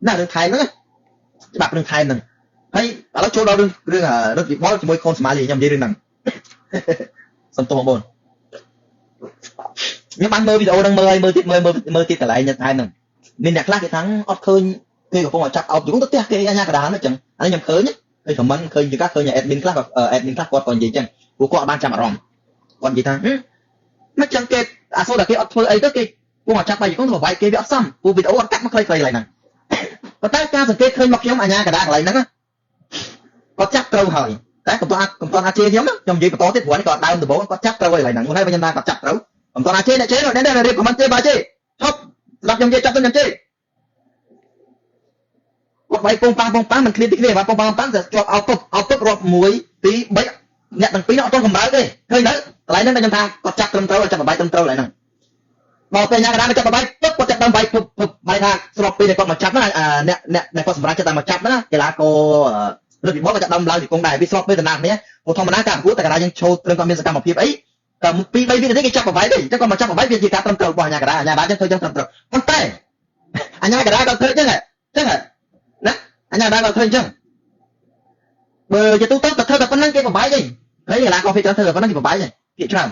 ណារឿងថែមហ្នឹងច្បាប់រឿងថែមហ្នឹងហើយឥឡូវចូលដល់រឿងរត់វិបល់ជាមួយកូនស្មាលីខ្ញុំនិយាយរឿងហ្នឹងសំទោសបងប្អូនខ្ញុំបានមើលវីដេអូហ្នឹងមើលទៀតកន្លែងថែមហ្នឹងមានអ្នកខ្លះគេថាអត់ឃើញគេកំពុងតែចាប់អោបយូរទៅផ្ទះគេអាញាកដាលហ្នឹងចឹងអានេះខ្ញុំឃើញខមមិនឃើញជាការឃើញ admin ខ្លះគាត់ក៏និយាយចឹងពួកគាត់អត់បានចាប់អារម្មណ៍គាត់និយាយថាមិនចឹងគេអាសូរតែគេអត់ធ្វើអីទៅគេពួកគាត់ចាប់បាយកូនទៅបាយគេវាអត់សមពួកវីដេអូអត់កាត់មកខ្លីៗឡើយហ្នឹងប៉ុន្តែការសង្កេតឃើញមកខ្ញុំអាញាកដាកន្លែងហ្នឹងគាត់ចាប់ត្រូវហើយតែកំពុងអាចជេរខ្ញុំនិយាយបន្តទៀតព្រោះនេះគាត់ដើមដំបូងគាត់ចាប់ត្រូវហើយកន្លែងហ្នឹងមកហើយខ្ញុំថាគាត់ចាប់ត្រូវកំពុងអាចជេរនេះរៀបខមមិនជេរបាយជេរឈប់ស្ដាប់ខ្ញុំនិយាយចាប់ទៅខ្ញុំជេរគាត់បាយពងប៉ាំមិនគ្នាទីគ្នាបាទពងប៉ាំទៅជាប់អោបទឹករាប់1 2 3អ្នកទាំងពីរអត់ទាន់កម្រើកទេឃើញទៅកន្លែងហ្នឹងខ្ញុំថាគាត់ចាប់ត្រឹមត្រូវចាប់បាយត្រឹមត្រូវកន្លែងហ្នឹងមកពេលញ៉ាំកណ្ដាលចាប់បាយទឹកគាត់ចាប់ដើមបាយពុបបាយថាស្របពេលគាត់មកចាប់ណាអ្នកគាត់សម្រាប់ចិត្តតែមកចាប់ណាកីឡាកររត់វិបល់ក៏ចាប់ដើមឡើងទីកងដែរវាស្របពេលតំណាងគ្នាព្រោះធម្មតាការប្រកួតតែកណ្ដាលយើងឈោត្រឹមគាត់មានសកម្មភាពអីតែ2 3វិនាទីគេចាប់បាយទេអញ្ចឹងគាត់មកចាប់បាយវាជាការត្រឹមត្រូវរបស់អាញាកណ្ដាលចឹងធ្វើចឹងត្រឹមត្រូវប៉ុន្តែអាញាកណ្ដាលគាត់ធ្វើចឹងណាអាញាកណ្ដាលគាត់ធ្វើចឹងបើជាទូទៅគាត់ធ្វើតែប៉ុណ្្នឹងគេបាយទេហើយកីឡាករពេលធ្វើតែប៉ុណ្្នឹងគេបាយទេភាគច្រើន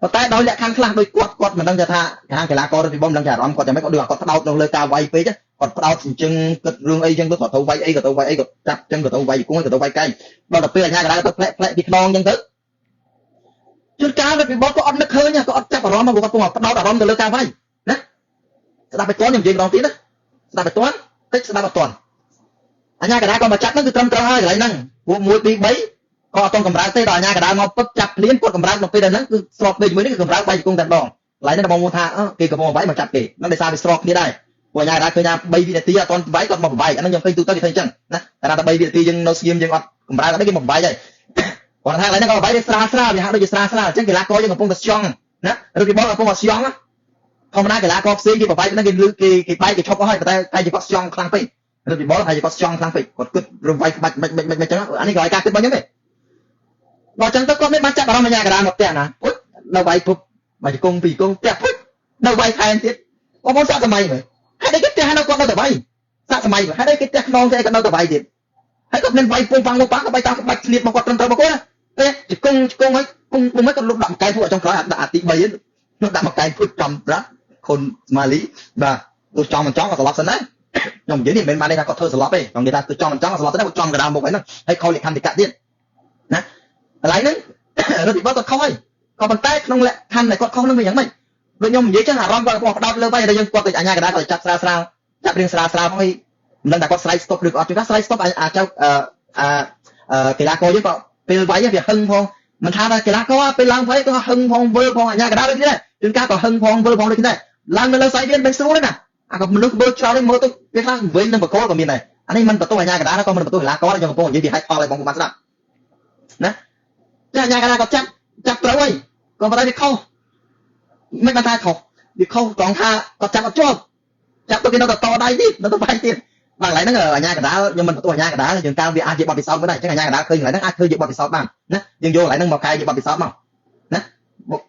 ប៉ុន្តែដោយលក្ខខណ្ឌខ្លះដោយគាត់មិនដឹងថាខាងកីឡាកររត់វិបល់មិនដឹងថាអារម្មណ៍គាត់យ៉ាងម៉េចគាត់ដូចគាត់ផ្ដោតលើការវាយពេកគាត់ផ្ដោតអញ្ចឹងគិតរឿងអីចឹងទៅគាត់ទៅវាយអីក៏ទៅវាយអីគាត់ចាប់ចឹងក៏ទៅវាយគង់ក៏ទៅវាយកែងដល់ទៅពេលអាញាកណ្ដាលទៅផ្លែកពីខ្នងចឹងទៅជួនកាលរត់វិបល់ក៏អត់នឹកឃើញក៏អត់ចាប់អារម្មណ៍មកគាត់ពុំផ្ដោតអារម្មណ៍ទៅលើការវាយណាស្ដាប់ไปតខ្ញុំនិយាយម្ដងទៀតណាស្ដាប់ไปតតិចស្ដាប់អត់ទាន់អាញាកណ្ដាលក៏មកចាប់ហ្នឹងគឺត្រឹមត្រូវហើយកន្លែងហ្នឹងពួក1 2 3ក៏អត់កម្រើកទេដល់អាញាកណ្ដាលមកពឹកចាប់ភ្លាមគាត់កម្រើកនៅពេលហ្នឹងគឺស្របពេលជាមួយនេះគឺកម្រើកបាយជង្គង់តែម្ដងកន្លែងហ្នឹងបងថាគេកំពុងបាយមកចាប់គេហ្នឹងដោយសារវាស្របគ្នាដែរពួកអាញាកណ្ដាលឃើញថា3វិនាទីអត់ទាន់បាយគាត់មកបាយអាហ្នឹងខ្ញុំឃើញទូទៅគេឃើញអញ្ចឹងណាតែថា3វិនាទីយើងនៅស្ងៀមយើងអត់កម្រើកអត់ទេគេមកបាយហើយគាត់ថាកន្លែងហ្នឹងក៏បាយស្រាលវាហាក់ដូចជាស្រាលអញ្ចឹងកីឡាករយើងកំពុងតែស្យង់ណាឬគេបងកំពុងតែស្យង់ធម្មតាកីឡាករផ្សេងគេបាយហ្នឹងគេលឺគេបាយគេឈប់អស់ហើយតែតែគេគាត់ស្យង់ខ្លាំងពេករត់ពីបលហើយគាត់ស្យង់ខ្លាំងពេកគាត់គិតរំវាយក្បាច់មិនអញ្ចឹងអានេះក៏ឲ្យការគិតរបស់ខ្ញុំទេដល់អញ្ចឹងទៅគាត់មិនបានចាប់អារម្មណ៍អាញាកណ្ដាលមកផ្ទះណាពុជនៅវាយពុបមកជង្គង់ពីជង្គង់ផ្ទះពុជនៅវាយថែមទៀតបងប្អូនសាកសម័យមើលហើយតែគេផ្ទះនៅគាត់នៅតែវាយសាកសម័យមើលហើយតែគេផ្ទះខ្នងគេក៏នៅតែវាយទៀតហើយគាត់មានវាយពងប៉ាំងលោកប៉ាំងក៏វាយតាមក្បាច់ស្លៀតមកគាត់ត្រឹមត្រូវមកគាត់ណាតែជង្គង់ហើយពងមិនគាត់លុបដាក់មកកែពួកចុងក្រោយដាក់ទី3ហ្នឹងនោះដាក់មកកែពុជចំប្រាក់ខុនស្មាលីបាទទោះចំមិនចង់ក៏ស្លាប់សិនដែរខ្ញុំនិយាយនេះមិនមែនបានន័យថាគាត់ធ្វើស្លាប់ទេខ្ញុំនិយាយថាគឺចង់មិនចង់ស្លាប់ទៅគាត់ចង់កណ្ដាលមុខហ្នឹងហើយខុសលក្ខន្តិកៈទៀតណាកន្លែងហ្នឹងរត់វិបល់គាត់ខុសហើយក៏ប៉ុន្តែក្នុងលក្ខខណ្ឌដែលគាត់ខុសហ្នឹងវាយ៉ាងម៉េចដូចខ្ញុំនិយាយចឹងអារម្មណ៍គាត់ផ្ដោតលើបាយតែយើងគាត់ទៅអាញាកណ្ដាលគាត់ចាប់ស្រាលចាប់រៀងស្រាលផងហើយមិនដឹងថាគាត់ស្លៃស្តុបឬក៏អត់ជួនកាលស្លៃស្តុបអាចៅកីឡាករយើងក៏ពេលវាយវាហឹងផងមិនថាកីឡាករពេលឡើងវាយក៏ហឹងផងវិលផងអាញាកណ្ដាលដូចនេះដែរជួនកាលក៏ហឹងផងវិលផងដូចនេះដែរឡើងនៅលើសាយវាមិនស្រួលទេណាអាក៏មនុស្សមើលច្រើនមើលទៅវាខ្លះវិញនឹងបកគោក៏មានដែរអានេះមិនបន្ទោសអាញាកណ្ដាលក៏មិនបន្ទោសកីឡាករខ្ញុំកំពុងនិយាយពីហេតុផលឲ្យបងប្អូនបានស្ដាប់ណាតែអាញាកណ្ដាលក៏ចាប់ត្រូវហើយក៏ប៉ុន្តែវាខុសមិនបានថាខុសវាខុសត្រង់ថាគាត់ចាប់អត់ជាប់ចាប់ទៅគេនៅតែតដៃទៀតនៅតែបាយទៀតបាទកន្លែងហ្នឹងអាញាកណ្ដាលខ្ញុំមិនបន្ទោសអាញាកណ្ដាលយើងតាមវាអាចជាបទពិសោធន៍មួយដែរអញ្ចឹងអាញាកណ្ដាលឃើញកន្លែងហ្នឹងអាចឃើញជាបទពិសោធន៍បានណាយើងយកកន្លែងហ្នឹងមកកែជាបទពិសោធន៍មកណា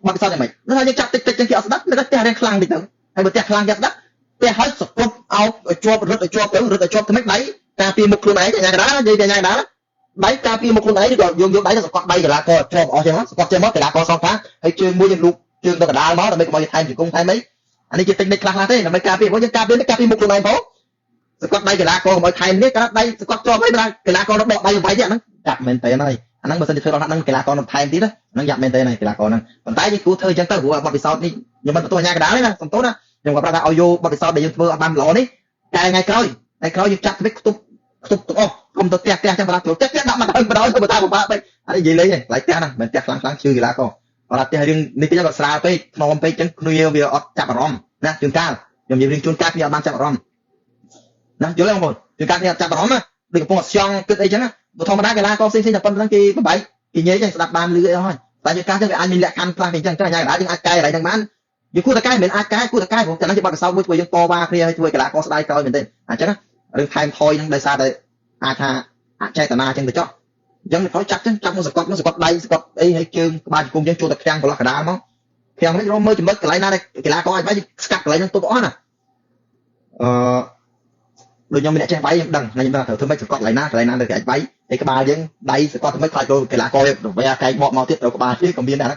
បទពិសោធន៍យ៉ាងម៉េចដល់ថាយើងចាប់តិចចឹងគេអត់ស្ដាប់នៅតែផ្ទះរៀងខ្លាំងតិចទៅហើយបើផ្ទះខ្លាំងគេស្ដាប់តែហើយសពប់អោបឲ្យជាប់រត់ឲ្យជាប់ទៅរត់ឲ្យជាប់ទៅមិនដៃការពារមុខខ្លួនឯងអាញាកណ្ដាលនិយាយអាញាកណ្ដាលដៃការពារមុខខ្លួនឯងឬក៏យកដៃទៅសង្កត់ដៃកីឡាករជាប់អស់ចឹងសង្កត់ចេញមកកីឡាករសងខាងហើយជើងមួយយើងលូកជើងទៅកណ្ដាលមកដើម្បីកុំឲ្យថែមជង្គង់ថែមអីអានេះជាតិចនិចខ្លះទេដើម្បីការពារយើងការពារមុខខ្លួនឯងផងសង្កត់ដៃកីឡាករកុំឲ្យថែមនេះគាត់ដៃសង្កត់ជាប់ហើយកីឡាករដកដៃវាយទៀតហ្នឹងចាប់មែនតើហើយអាហ្នឹងបើសិនជាធ្វើដល់ហ្នឹងកីឡាករនឹងថែមទៀតហ្នឹងយ៉ាប់មែនតើហើយកីឡាករហ្នឹងប៉ុន្តែយើងគួរធ្វើអញ្ចឹងទៅព្រោះបទពិសោធន៍នេះខ្ញុំមិនបន្ទោសអាញាកណ្ដាលទេណាសំទោសណាខ្ញុំក៏ប្រាប់ថាឲ្យយកបទពិសោធន៍ដែលយើងធ្វើអត់បានល្អនេះតែថ្ងៃក្រោយយើងចាប់ទៅខ្ទប់ទាំងអស់កុំទៅផ្ទះចឹងបើចូលផ្ទះដាក់មកដល់ទៅបើថាពិបាកពេកអានេះនិយាយលេងហ្នឹងផ្ទះហ្នឹងមិនផ្ទះខ្លាំងជឿកីឡាករបើផ្ទះរឿងនេះតិចក៏ស្រាលពេកថ្នមពេកចឹងគ្នាវាអត់ចាប់អារម្មណ៍ណាជួនកាលខ្ញុំនិយាយរឿងជួនកាលគ្នាអត់បានចាប់អារម្មណ៍ណាយល់ទេបងប្អូនជួនកាលគ្នាអត់ចាប់អារម្មណ៍ណាដូចកំពុងស្យង់គិតអីចឹងណាបើធម្មតាកីឡាករផ្សេងតែប៉ុណ្្នឹងគេបបាយគេនិយាយចឹងស្ដាប់បានលឺអីហើយតែជួនកាលចឹងវាអាចមានលក្ខខណ្ឌខ្លះគេចឹងអាញាកណ្ដាលយើងអាចកែอะไรទាំងបានយើងគួរតែកែមិនមែនអាចកែគួរតែកែព្រោះតែហ្នឹងជាបទពិសោធន៍មួយធ្វើយើងតវ៉ាគ្នាឲ្យធ្វើកីឡាករស្ដាយក្រោយមែនទេអញ្ចឹងរឿងថែមថយហ្នឹងដោយសារតែអាចថាអចេតនាចឹងទៅចុះអញ្ចឹងក្រោយចាប់មកសង្កត់ដៃសង្កត់អីឲ្យជើងក្បាលជង្គង់ចឹងចូលតែខាំងកន្លះកណ្ដាលមកខាំងនេះរមមើលចំណុចកន្លែងណាដែលកីឡាករអាចបាយស្កាត់កន្លែងហ្នឹងទុកអស់ណា ដូចខ្ញុំមានអ្នកចេះបាយខ្ញុំដឹងខ្ញុំដឹងធ្វើម៉េចសកត់កន្លែងណាទៅកែបាយតែក្បាលយើងដៃសកត់ធ្វើម៉េចខ្លាចចូលកីឡាករទៅវាកែបកមកទៀតទៅក្បាលទៀតក៏មានដែរ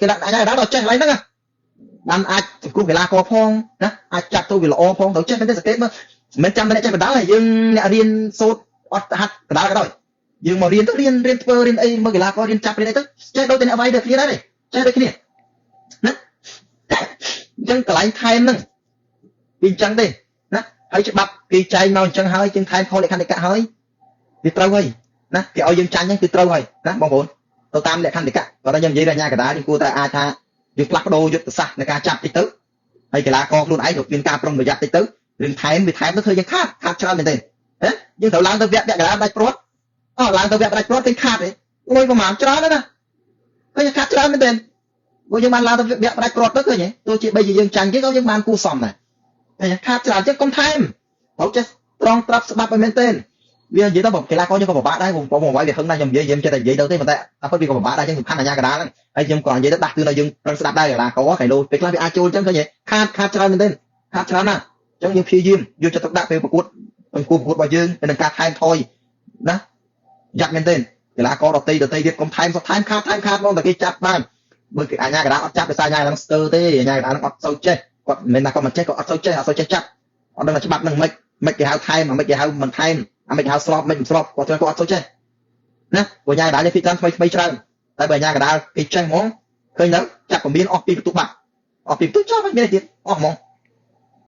កីឡាអាចារ្យដល់ចេះកន្លែងហ្នឹងបានអាចសង្គ្រោះកីឡាករផងណាអាចចាត់ទៅវាល្អផងទៅចេះមិនទេសង្កេតមើលមិនចាំតែអ្នកចេះបណ្ដាលហើយយើងអ្នករៀនសូត្រអត់ហាត់បណ្ដាលក៏ដោយយើងមករៀនទៅរៀនធ្វើរៀនអីមើលកីឡាកររៀនចាប់រៀនអីទៅចេះដូចតែអ្នកវាយដូចគ្នាដែរចេះដូចគ្នាណាអញ្ចឹងកន្លែងថែមហ្នឹងវាអញ្ចឹងទេណាហើយច្បាប់គេចែងមកអញ្ចឹងហើយជាងថែមខលក្ខន្តិកៈហើយវាត្រូវហើយណាគេឲ្យយើងចាញ់ហ្នឹងគឺត្រូវហើយណាបងប្អូនទៅតាមលក្ខន្តិកៈបើតែខ្ញុំនិយាយថាអាញាកដាយើងគួរតែអាចថាយើងផ្លាស់ប្ដូរយុទ្ធសាស្ត្រនៃការចាប់តិចទៅហើយកីឡាករខ្លួនឯងក៏មានការប្រុងប្រយ័ត្នតិចទៅរឿងថែមវាថែមទៅធ្វើយើងខាតច្រើនមែនទេណាយើងត្រូវឡើងទៅវគ្គកីឡាដាច់ព្រាត់ឡើងទៅវគ្គដាច់ព្រាត់ឃើញខាតទេលុយប្រហែលច្រើនណាឃើញខាតច្រើនមែនទេបើយើងបានឡើងទៅវគ្គដាច់ព្រាត់ទៅឃើញទេទោះជាបីជាយើងចាញ់គេក៏យើងបានគូសមដែរតែខាតច្រើនចឹងកុំថែមត្រូវចេះត្រង់ត្រាប់ស្ដាប់ឲ្យមែនទេវានិយាយទៅកីឡាករយើងក៏ពិបាកដែរបងវាវាខឹងដែរខ្ញុំនិយាយយើងចេះតែនិយាយទៅទេប៉ុន្តែអត់ពិតវាក៏ពិបាកដែរចឹងសំខាន់អាញាកដាហ្នឹងហើយខ្ញុំក៏និយាយទៅដាស់គឺនៅយើងប្រឹងស្ដាប់ដែរកីឡាករកែលោពេលខ្លះវាអាចចូលចឹងឃើញទេខាតច្រើនមែនទេខាតច្រើនណាស់ចឹងយើងព្យាយាមយកចិត្តទុកដាក់ពេលប្រកួតរបស់យើងទៅនឹងការថែមថយណាយ៉ាប់មែនទេកីឡាករដតីទៀតកុំថែមសុខថែមខាតហ្មងតែគេចាប់បានមើលគេអាញាកដាអត់ចាប់ដោយសារអាញាហ្នឹងស្ទើរទេអាញាកដាហ្នឹងអត់សូវចេះគាត់មិនមែនថាគាត់មិនចេះគាត់អត់សូវចេះចាប់អត់ដឹងថាច្បាប់ហ្នឹងមិនគេហៅថែមមិនគេហៅមិនថែមមិនគេហៅស្របមិនស្របគាត់អត់សូវចេះណាព្រោះអាញាកដានេះពីតាមថ្មីច្រើនតែបើអាញាកដាគេចេះហ្មងឃើញទៅចាប់ពមៀនអស់ពីបន្ទុកបាត់អស់ពីបន្ទុកចោលមិនមានទៀតអស់ហ្មង